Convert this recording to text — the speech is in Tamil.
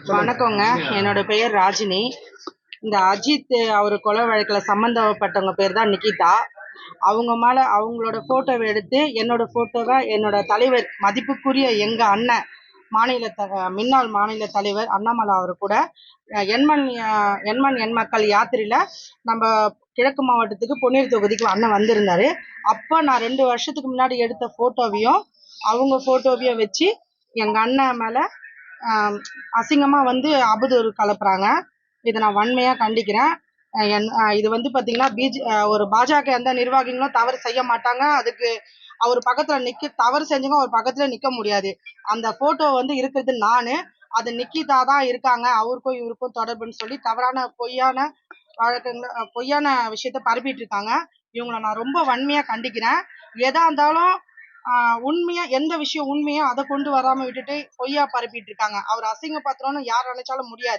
வணக்கங்க. என்னோட பெயர் ராஜினி. இந்த அஜித் அவர் கொலை வழக்குல சம்பந்தப்பட்டவங்க பேர் தான் நிகிதா. அவங்க மேல அவங்களோட போட்டோவை எடுத்து என்னோட போட்டோவை என்னோட தலைவர் மதிப்புக்குரிய எங்க அண்ணன் முன்னாள் மாநில தலைவர் அண்ணாமலை அவர் கூட எண்மண் எண் மக்கள் யாத்திரையில நம்ம கிழக்கு மாவட்டத்துக்கு பொன்னேரி தொகுதிக்கு அண்ணன் வந்திருந்தாரு. அப்போ நான் 2 வருஷத்துக்கு முன்னாடி எடுத்த போட்டோவையும் அவங்க போட்டோவையும் வச்சு எங்க அண்ணன் மேல அசிங்கமா அவதூறு கலப்புறாங்க. இதை நான் வன்மையா கண்டிக்கிறேன். இது பாத்தீங்கன்னா ஒரு பாஜக எந்த நிர்வாகிகளும் தவறு செய்ய மாட்டாங்க. அதுக்கு அவர் பக்கத்துல தவறு செஞ்சவங்க அவர் பக்கத்துல நிக்க முடியாது. அந்த போட்டோ இருக்கிறது நானு, அது நிக்கிதா தான் இருக்காங்க, அவருக்கும் இவருக்கும் தொடர்புன்னு சொல்லி தவறான பொய்யான விஷயத்த பரப்பிட்டு இருக்காங்க. இவங்களை நான் ரொம்ப வன்மையா கண்டிக்கிறேன். எதா இருந்தாலும் உண்மையா எந்த விஷயம் உண்மையோ அதை கொண்டு வராம விட்டுட்டு பொய்யா பரப்பிட்டு இருக்காங்க. அவர் அசிங்கப்படுத்தணும்னு யார் நினைச்சாலும் முடியாது.